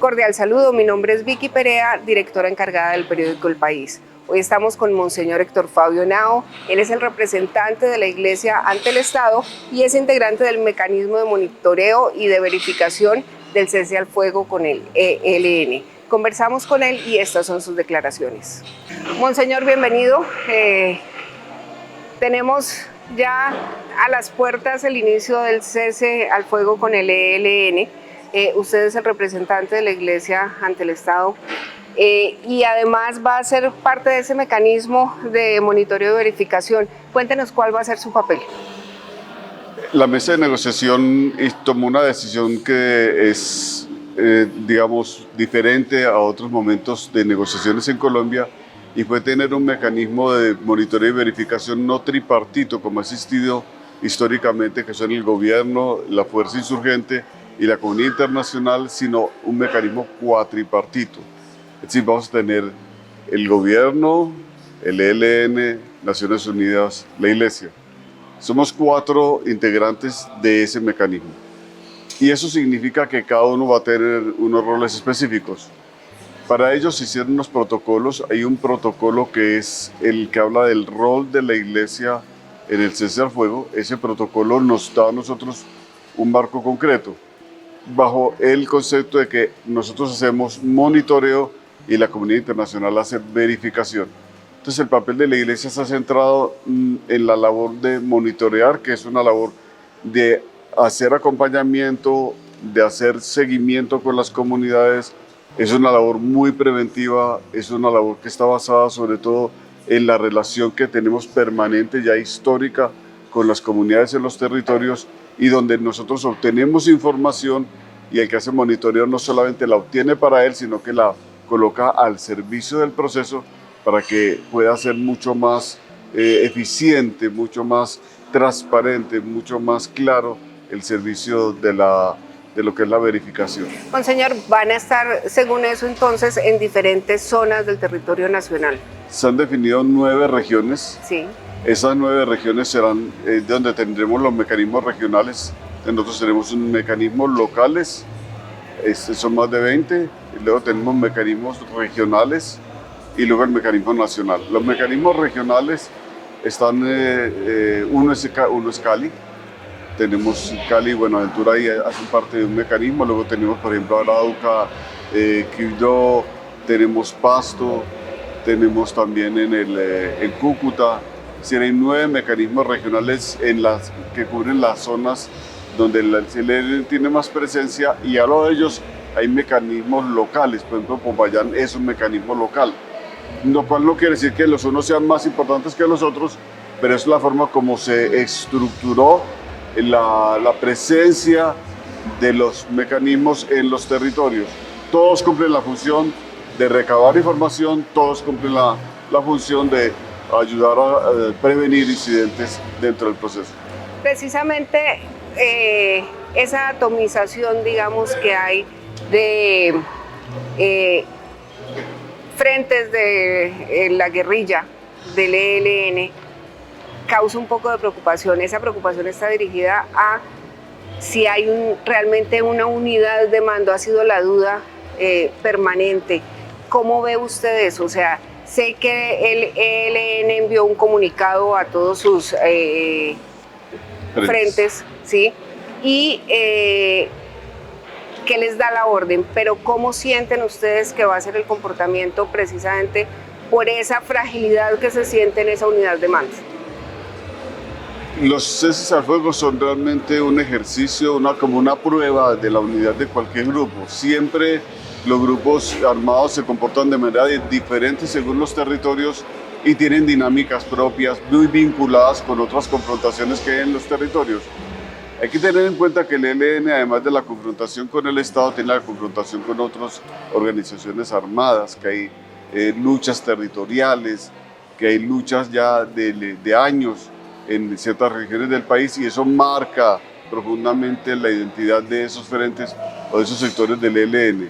cordial saludo, mi nombre es Vicky Perea, directora encargada del periódico El País. Hoy estamos con Monseñor Héctor Fabio Henao. Él es el representante de la Iglesia ante el Estado y es integrante del mecanismo de monitoreo y de verificación del cese al fuego con el ELN. Conversamos con él y estas son sus declaraciones. Monseñor, bienvenido. Tenemos ya a las puertas el inicio del cese al fuego con el ELN. Usted es el representante de la Iglesia ante el Estado y además va a ser parte de ese mecanismo de monitoreo y verificación. Cuéntenos cuál va a ser su papel. La mesa de negociación tomó una decisión que es, digamos, diferente a otros momentos de negociaciones en Colombia, y fue tener un mecanismo de monitoreo y verificación no tripartito como ha existido históricamente, que son el gobierno, la fuerza insurgente y la comunidad internacional, sino un mecanismo cuatripartito. Es decir, vamos a tener el gobierno, el ELN, Naciones Unidas, la Iglesia. Somos 4 integrantes de ese mecanismo. Y eso significa que cada uno va a tener unos roles específicos. Para ello se hicieron unos protocolos. Hay un protocolo que es el que habla del rol de la Iglesia en el cese al fuego. Ese protocolo nos da a nosotros un marco concreto, bajo el concepto de que nosotros hacemos monitoreo y la comunidad internacional hace verificación. Entonces el papel de la Iglesia está centrado en la labor de monitorear, que es una labor de hacer acompañamiento, de hacer seguimiento con las comunidades. Es una labor muy preventiva, es una labor que está basada sobre todo en la relación que tenemos permanente, ya histórica, con las comunidades en los territorios, y donde nosotros obtenemos información y el que hace monitoreo no solamente la obtiene para él, sino que la coloca al servicio del proceso para que pueda ser mucho más eficiente, mucho más transparente, mucho más claro el servicio de lo que es la verificación. Monseñor, van a estar, según eso, entonces, en diferentes zonas del territorio nacional. Se han definido 9 regiones. Sí. Esas 9 regiones serán donde tendremos los mecanismos regionales. Nosotros tenemos mecanismos locales, son más de 20, y luego tenemos mecanismos regionales y luego el mecanismo nacional. Los mecanismos regionales están, uno es Cali. Tenemos Cali y Buenaventura, ahí hacen parte de un mecanismo. Luego tenemos, por ejemplo, Arauca, Quibdó, tenemos Pasto, tenemos también en Cúcuta. Es decir, hay 9 mecanismos regionales que cubren las zonas donde el ELN tiene más presencia, y a lo de ellos hay mecanismos locales. Por ejemplo, Popayán es un mecanismo local, lo cual no quiere decir que los unos sean más importantes que los otros, pero es la forma como se estructuró la presencia de los mecanismos en los territorios. Todos cumplen la función de recabar información, todos cumplen la función de ayudar a prevenir incidentes dentro del proceso. Precisamente esa atomización, digamos, que hay de frentes de la guerrilla del ELN, causa un poco de preocupación. Esa preocupación está dirigida a si hay realmente una unidad de mando. Ha sido la duda permanente. ¿Cómo ve usted eso? O sea, sé que el ELN envió un comunicado a todos sus frentes, ¿sí? Y que les da la orden, pero ¿cómo sienten ustedes que va a ser el comportamiento precisamente por esa fragilidad que se siente en esa unidad de mando? Los ceses al fuego son realmente un ejercicio, como una prueba de la unidad de cualquier grupo. Siempre los grupos armados se comportan de manera diferente según los territorios y tienen dinámicas propias muy vinculadas con otras confrontaciones que hay en los territorios. Hay que tener en cuenta que el ELN, además de la confrontación con el Estado, tiene la confrontación con otras organizaciones armadas, que hay luchas territoriales, que hay luchas ya de años en ciertas regiones del país, y eso marca profundamente la identidad de esos frentes o de esos sectores del ELN.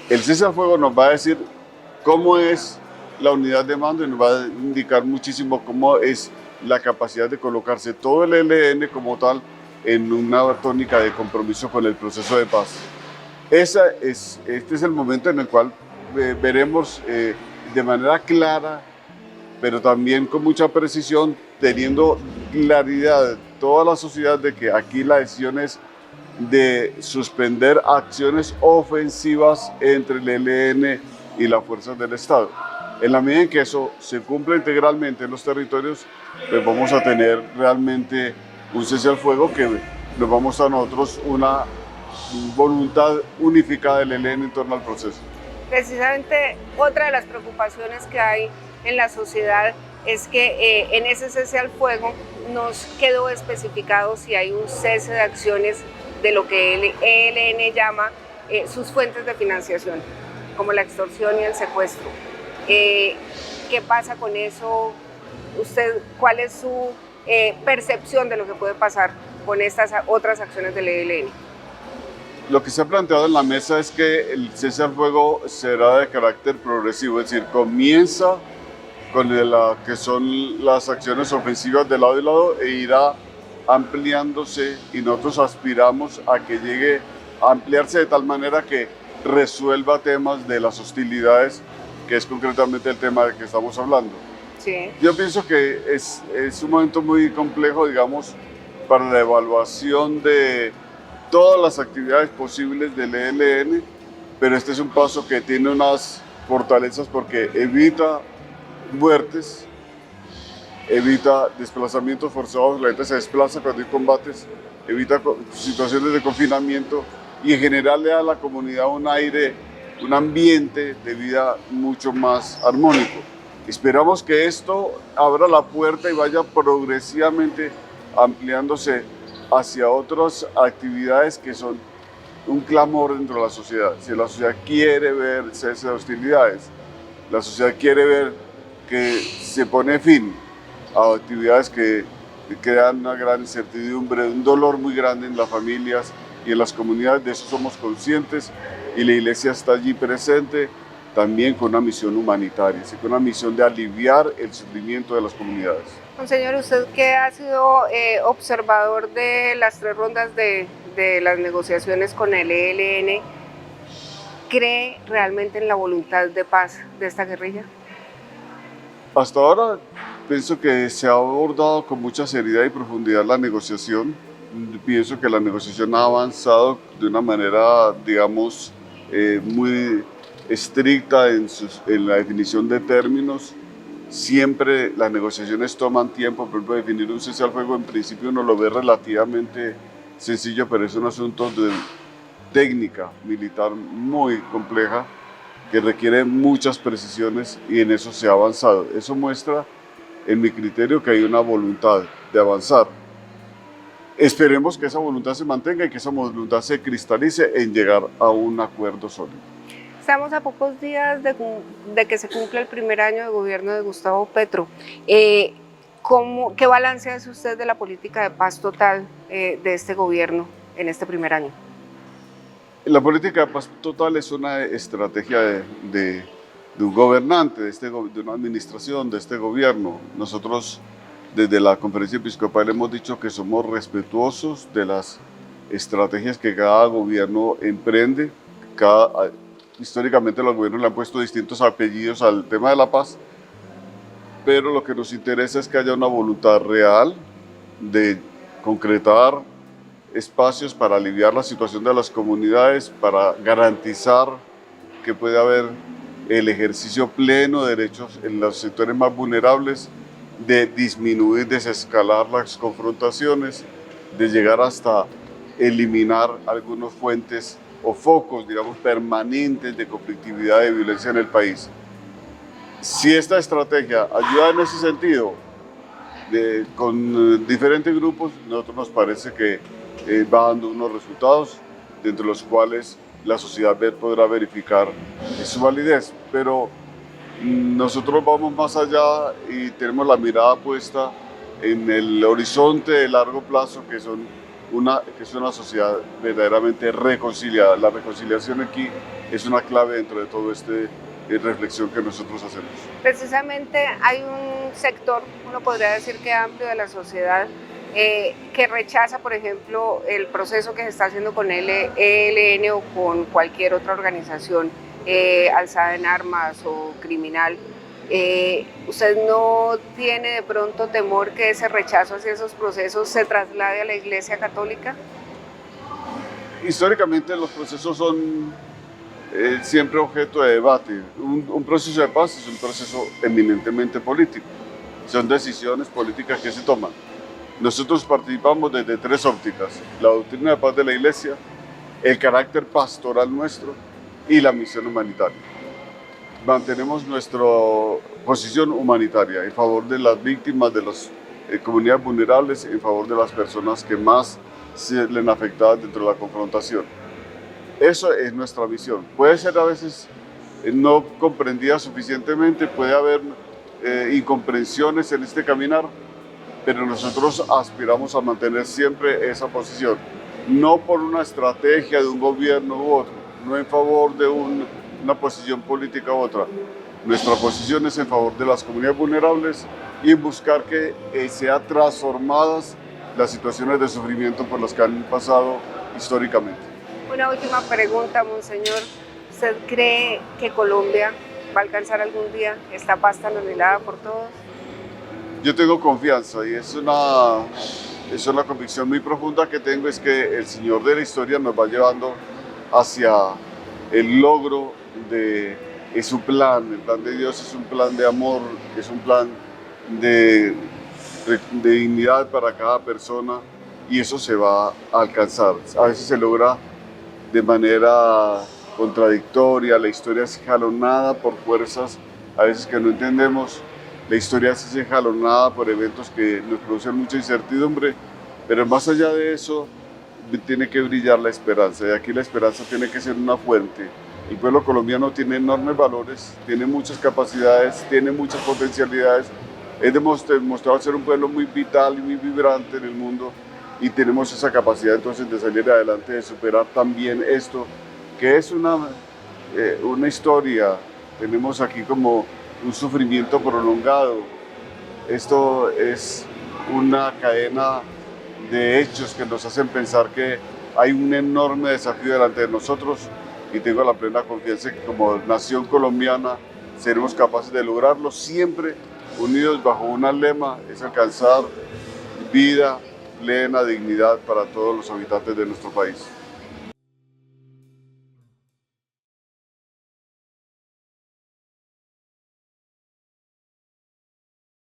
El cese al fuego nos va a decir cómo es la unidad de mando y nos va a indicar muchísimo cómo es la capacidad de colocarse todo el ELN como tal en una tónica de compromiso con el proceso de paz. Este es el momento en el cual veremos de manera clara, pero también con mucha precisión, teniendo claridad toda la sociedad de que aquí la decisión es de suspender acciones ofensivas entre el ELN y las fuerzas del Estado. En la medida en que eso se cumpla integralmente en los territorios, pues vamos a tener realmente un cese al fuego que nos vamos a nosotros una voluntad unificada del ELN en torno al proceso. Precisamente otra de las preocupaciones que hay en la sociedad es que en ese cese al fuego nos quedó especificado si hay un cese de acciones de lo que el ELN llama sus fuentes de financiación, como la extorsión y el secuestro. ¿Qué pasa con eso? ¿Usted cuál es su percepción de lo que puede pasar con estas otras acciones del ELN? Lo que se ha planteado en la mesa es que el cese al fuego será de carácter progresivo, es decir, comienza con que son las acciones ofensivas de lado y lado e irá ampliándose, y nosotros aspiramos a que llegue a ampliarse de tal manera que resuelva temas de las hostilidades, que es concretamente el tema del que estamos hablando. Sí. Yo pienso que es un momento muy complejo, digamos, para la evaluación de todas las actividades posibles del ELN, pero este es un paso que tiene unas fortalezas porque evita muertes, evita desplazamientos forzados, la gente se desplaza cuando hay combates, evita situaciones de confinamiento y en general le da a la comunidad un aire, un ambiente de vida mucho más armónico. Esperamos que esto abra la puerta y vaya progresivamente ampliándose hacia otras actividades que son un clamor dentro de la sociedad. Si la sociedad quiere ver cese de hostilidades, la sociedad quiere ver que se pone fin a actividades que crean una gran incertidumbre, un dolor muy grande en las familias y en las comunidades, de eso somos conscientes y la Iglesia está allí presente también con una misión humanitaria, así con una misión de aliviar el sufrimiento de las comunidades. Monseñor, usted que ha sido observador de las 3 rondas de las negociaciones con el ELN, ¿cree realmente en la voluntad de paz de esta guerrilla? Hasta ahora pienso que se ha abordado con mucha seriedad y profundidad la negociación. Pienso que la negociación ha avanzado de una manera, digamos, muy estricta en la definición de términos. Siempre las negociaciones toman tiempo. Por ejemplo, definir un cese al fuego en principio uno lo ve relativamente sencillo, pero es un asunto de técnica militar muy compleja que requiere muchas precisiones y en eso se ha avanzado. Eso muestra, en mi criterio, que hay una voluntad de avanzar. Esperemos que esa voluntad se mantenga y que esa voluntad se cristalice en llegar a un acuerdo sólido. Estamos a pocos días de que se cumpla el primer año de gobierno de Gustavo Petro. ¿Qué balance hace usted de la política de paz total de este gobierno en este primer año? La política de paz total es una estrategia de un gobernante, de una administración, de este gobierno. Nosotros desde la Conferencia Episcopal hemos dicho que somos respetuosos de las estrategias que cada gobierno emprende. Históricamente los gobiernos le han puesto distintos apellidos al tema de la paz, pero lo que nos interesa es que haya una voluntad real de concretar espacios para aliviar la situación de las comunidades, para garantizar que pueda haber el ejercicio pleno de derechos en los sectores más vulnerables, de disminuir, desescalar las confrontaciones, de llegar hasta eliminar algunas fuentes o focos, digamos, permanentes de conflictividad, de violencia en el país. Si esta estrategia ayuda en ese sentido, con diferentes grupos, a nosotros nos parece que va dando unos resultados, dentro de los cuales la sociedad podrá verificar su validez. Pero nosotros vamos más allá y tenemos la mirada puesta en el horizonte de largo plazo, que es una sociedad verdaderamente reconciliada. La reconciliación aquí es una clave dentro de todo reflexión que nosotros hacemos. Precisamente hay un sector, uno podría decir que amplio de la sociedad, que rechaza, por ejemplo, el proceso que se está haciendo con el ELN o con cualquier otra organización alzada en armas o criminal. ¿Usted no tiene de pronto temor que ese rechazo hacia esos procesos se traslade a la Iglesia Católica? Históricamente los procesos son siempre objeto de debate. Un proceso de paz es un proceso eminentemente político. Son decisiones políticas que se toman. Nosotros participamos desde tres ópticas: la doctrina de paz de la Iglesia, el carácter pastoral nuestro y la misión humanitaria. Mantenemos nuestra posición humanitaria en favor de las víctimas, de las comunidades vulnerables, en favor de las personas que más se ven afectadas dentro de la confrontación. Eso es nuestra misión. Puede ser a veces no comprendida suficientemente, puede haber incomprensiones en este caminar, pero nosotros aspiramos a mantener siempre esa posición, no por una estrategia de un gobierno u otro, no en favor de una posición política u otra. Nuestra posición es en favor de las comunidades vulnerables y buscar que sean transformadas las situaciones de sufrimiento por las que han pasado históricamente. Una última pregunta, monseñor. ¿Usted cree que Colombia va a alcanzar algún día esta paz tan anhelada por todos? Yo tengo confianza y es una convicción muy profunda que tengo, es que el Señor de la historia nos va llevando hacia el logro de su plan. El plan de Dios es un plan de amor, es un plan de dignidad para cada persona, y eso se va a alcanzar. A veces se logra de manera contradictoria, la historia es jalonada por fuerzas a veces que no entendemos. La historia es enjalonada por eventos que nos producen mucha incertidumbre, pero más allá de eso tiene que brillar la esperanza, y aquí la esperanza tiene que ser una fuente. El pueblo colombiano tiene enormes valores, tiene muchas capacidades, tiene muchas potencialidades, es demostrado ser un pueblo muy vital y muy vibrante en el mundo, y tenemos esa capacidad entonces de salir adelante, de superar también esto, que es una historia. Tenemos aquí como un sufrimiento prolongado. Esto es una cadena de hechos que nos hacen pensar que hay un enorme desafío delante de nosotros, y tengo la plena confianza que como nación colombiana seremos capaces de lograrlo, siempre unidos bajo un lema: es alcanzar vida, plena dignidad para todos los habitantes de nuestro país.